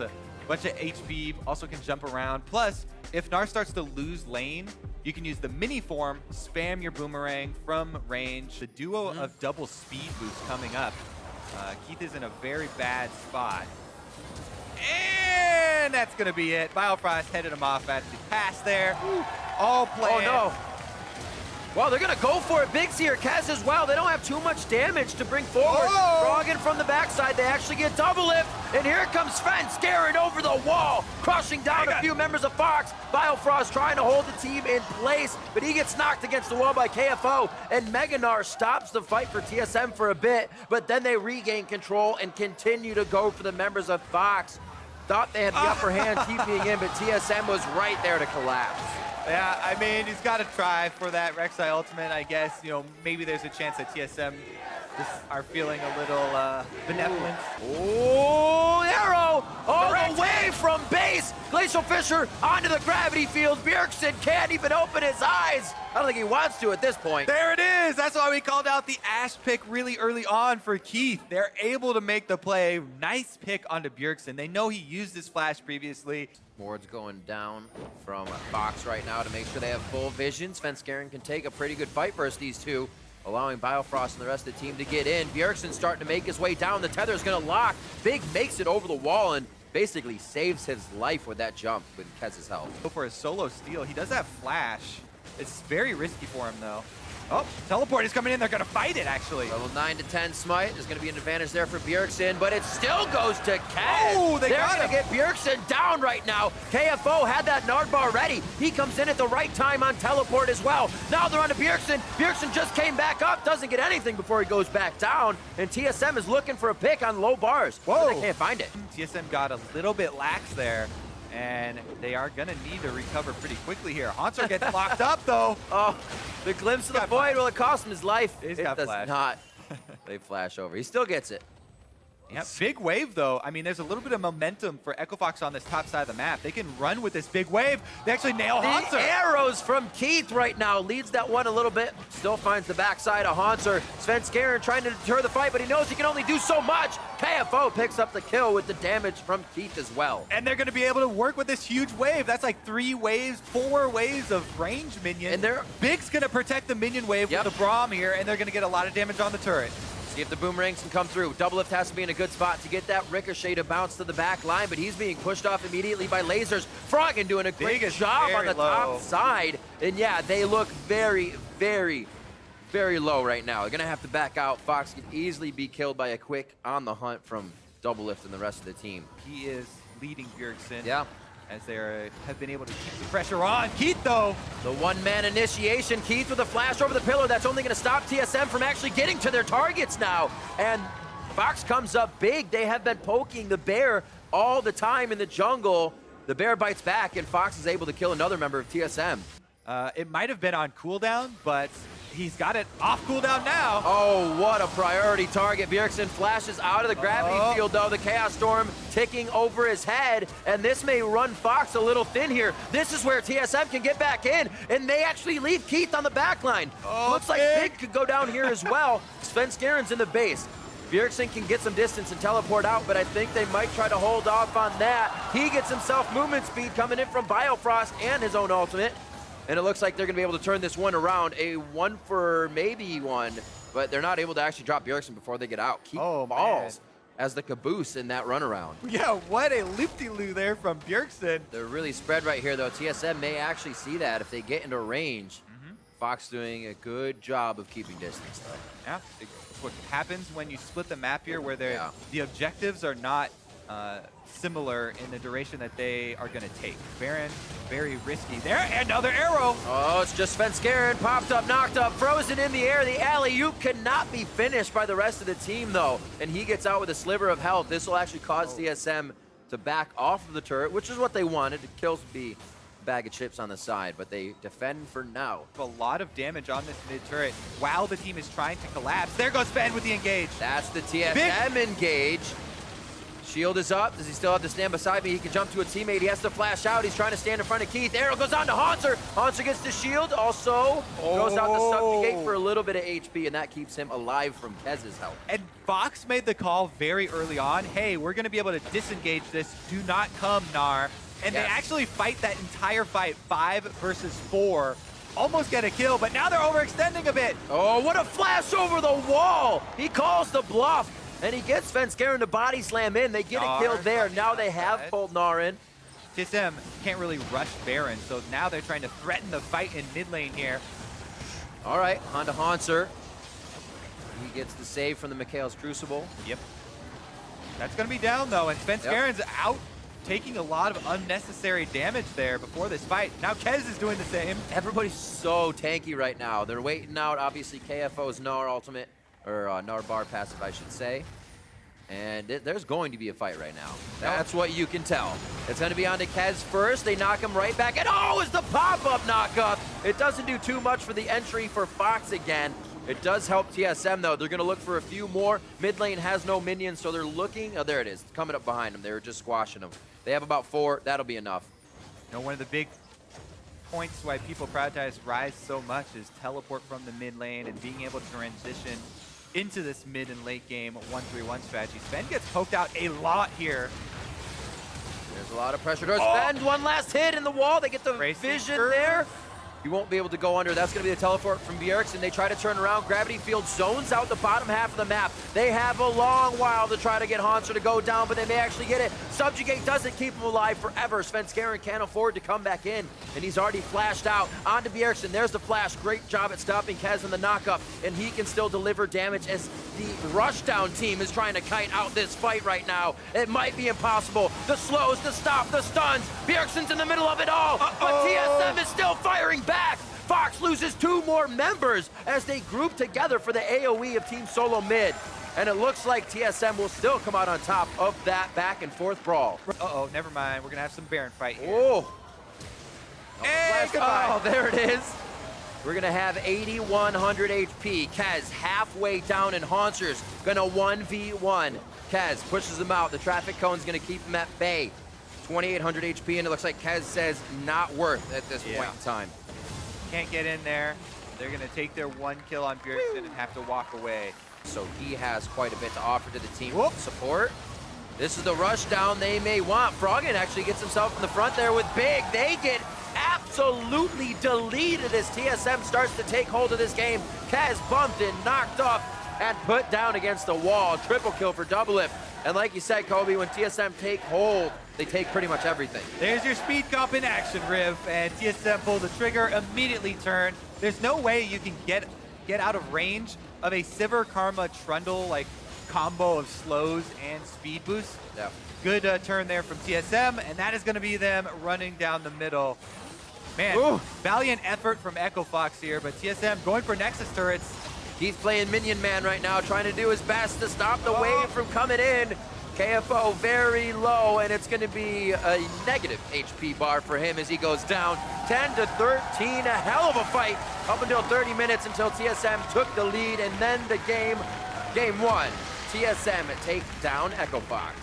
a bunch of HP, also can jump around. Plus, if Gnar starts to lose lane, you can use the mini form, spam your boomerang from range. The duo of double speed boost coming up. Keith is in a very bad spot. And that's going to be it. Biofrost headed him off at the pass there. All planned. Oh, no. Well, they're going to go for it. Big's here. Kaz as well. They don't have too much damage to bring forward. Froggen from the backside. They actually get double lift. And here comes Svenskeren over the wall, crushing down a few members of Fox. Biofrost trying to hold the team in place, but he gets knocked against the wall by KFO. And Gnar stops the fight for TSM for a bit, but then they regain control and continue to go for the members of Fox. Thought they had the upper hand TPing in, but TSM was right there to collapse. Yeah, I mean, he's got to try for that Rek'Sai ultimate, I guess. You know, maybe there's a chance that TSM just are feeling a little benevolent. Oh, arrow! All the way from base! Glacial Fissure onto the gravity field. Bjergsen can't even open his eyes. I don't think he wants to at this point. There it is! That's why we called out the Ashe pick really early on for Keith. They're able to make the play. Nice pick onto Bjergsen. They know he used his flash previously. Ward's going down from Fox right now to make sure they have full vision. Svenskeren can take a pretty good fight versus these two, allowing Biofrost and the rest of the team to get in. Bjergsen starting to make his way down. The tether is going to lock. Big makes it over the wall and basically saves his life with that jump with Kez's help. Go for a solo steal. He does have flash. It's very risky for him, though. Oh, teleport is coming in. They're going to fight it, actually. Level 9 to 10 smite. There's going to be an advantage there for Bjergsen, but it still goes to Kez. Oh, they're going to get Bjergsen down right now. KFO had that Nard bar ready. He comes in at the right time on teleport as well. Now they're on to Bjergsen. Bjergsen just came back up, doesn't get anything before he goes back down, and TSM is looking for a pick on low bars. Whoa. But they can't find it. TSM got a little bit lax there, and they are going to need to recover pretty quickly here. Hauntzer gets locked up, though. Oh, the glimpse of the void will cost him his life. He's it got does flash. not. They flash over. He still gets it. Yeah, big wave, though. I mean, there's a little bit of momentum for Echo Fox on this top side of the map. They can run with this big wave. They actually nail Hauntzer. The arrows from Keith right now leads that one a little bit. Still finds the backside of Hauntzer. Svenskeren trying to deter the fight, but he knows he can only do so much. KFO picks up the kill with the damage from Keith as well. And they're going to be able to work with this huge wave. That's like 4 waves of range minions. And Big's going to protect the minion wave with the Braum here, and they're going to get a lot of damage on the turret. See if the boomerangs can come through. Doublelift has to be in a good spot to get that Ricochet to bounce to the back line, but he's being pushed off immediately by lasers. Froggen doing a great job on the top side. And yeah, they look very, very, very low right now. They're going to have to back out. Fox can easily be killed by a quick on the hunt from Doublelift and the rest of the team. He is leading Bjergsen. Yeah. As they have been able to keep the pressure on. Keith, though. The one-man initiation. Keith with a flash over the pillar. That's only going to stop TSM from actually getting to their targets now. And Fox comes up big. They have been poking the bear all the time in the jungle. The bear bites back, and Fox is able to kill another member of TSM. It might have been on cooldown, but he's got it off cooldown now. Oh, what a priority target. Bjergsen flashes out of the gravity field, though. The Chaos Storm ticking over his head, and this may run Fox a little thin here. This is where TSM can get back in, and they actually leave Keith on the back line. Looks like Big could go down here as well. Svenskeren's in the base. Bjergsen can get some distance and teleport out, but I think they might try to hold off on that. He gets himself movement speed coming in from Biofrost and his own ultimate. And it looks like they're going to be able to turn this one around. A 1 for maybe 1, but they're not able to actually drop Bjergsen before they get out. Keith falls as the caboose in that runaround. Yeah, what a loop-de-loo there from Bjergsen. They're really spread right here, though. TSM may actually see that if they get into range. Fox doing a good job of keeping distance, though. Yeah, it's what happens when you split the map here, where the objectives are not similar in the duration that they are going to take. Baron, very risky there. Another arrow. Oh, it's just Svenskeren popped up, knocked up, frozen in the air. The alley-oop cannot be finished by the rest of the team, though. And he gets out with a sliver of health. This will actually cause TSM to back off of the turret, which is what they wanted. The kills be a bag of chips on the side, but they defend for now. A lot of damage on this mid turret while the team is trying to collapse. There goes Ben with the engage. That's the TSM engage. Shield is up. Does he still have to stand beside me? He can jump to a teammate. He has to flash out. He's trying to stand in front of Keith. Arrow goes on to Hauntzer. Hauntzer gets the shield. Also goes out to subjugate for a little bit of HP, and that keeps him alive from Kez's help. And Fox made the call very early on. Hey, we're going to be able to disengage this. Do not come, Gnar. And they actually fight that entire fight, 5 versus 4. Almost get a kill, but now they're overextending a bit. Oh, what a flash over the wall. He calls the bluff, and he gets Svenskeren to body slam in. They get a kill there. Now they have pulled Gnar in. TSM can't really rush Baron, so now they're trying to threaten the fight in mid lane here. All right, on to Hauntzer. He gets the save from the Mikhail's Crucible. Yep. That's going to be down, though, and Svenskeren's out, taking a lot of unnecessary damage there before this fight. Now Kez is doing the same. Everybody's so tanky right now. They're waiting out, obviously, KFO's Gnar ultimate, or Gnar bar passive, I should say. And there's going to be a fight right now. That's what you can tell. It's going to be on to Kez first. They knock him right back. And oh, it's the pop-up knockup. It doesn't do too much for the entry for Fox again. It does help TSM, though. They're going to look for a few more. Mid lane has no minions, so they're looking. Oh, there it is. Coming up behind them. They were just squashing them. They have about 4. That'll be enough. You know, one of the big points why people prioritize Ryze so much is teleport from the mid lane and being able to transition into this mid and late game 1-3-1 strategy. Sven gets poked out a lot here. There's a lot of pressure. Sven, one last hit in the wall. They get the vision there. You won't be able to go under. That's going to be the teleport from Bjergsen. They try to turn around. Gravity Field zones out the bottom half of the map. They have a long while to try to get Hauntzer to go down, but they may actually get it. Subjugate doesn't keep him alive forever. Svenskeren can't afford to come back in, and he's already flashed out. On to Bjergsen. There's the flash. Great job at stopping Kez in the knockup, and he can still deliver damage as the rushdown team is trying to kite out this fight right now. It might be impossible. The slows, the stop, the stuns. Bjergsen's in the middle of it all, but TSM is still firing back. Fox loses 2 more members as they group together for the AoE of Team SOLOMID. And it looks like TSM will still come out on top of that back and forth brawl. Uh-oh, never mind. We're going to have some Baron fight here. Oh. Hey, goodbye. Oh, there it is. We're going to have 8,100 HP. Kez halfway down, and Hauntzer's going to 1v1. Kez pushes him out. The traffic cone's going to keep him at bay. 2,800 HP, and it looks like Kez says not worth at this point in time. Can't get in there. They're going to take their 1 kill on Bjergsen and have to walk away. So he has quite a bit to offer to the team support. This is the rush down they may want. Froggen actually gets himself in the front there with Big. They get absolutely deleted as TSM starts to take hold of this game. Kez bumped and knocked off and put down against the wall. Triple kill for Doublelift. And like you said, Kobe, when TSM take hold, they take pretty much everything. There's your speed comp in action, Riv, and TSM pulled the trigger, immediately turn. There's no way you can get out of range of a Sivir Karma Trundle like combo of slows and speed boost. Yeah. Good turn there from TSM, and that is going to be them running down the middle. Man, valiant effort from Echo Fox here, but TSM going for Nexus turrets. He's playing Minion Man right now, trying to do his best to stop the wave from coming in. KFO very low, and it's going to be a negative HP bar for him as he goes down 10 to 13. A hell of a fight up until 30 minutes until TSM took the lead, and then the game 1. TSM take down Echo Fox.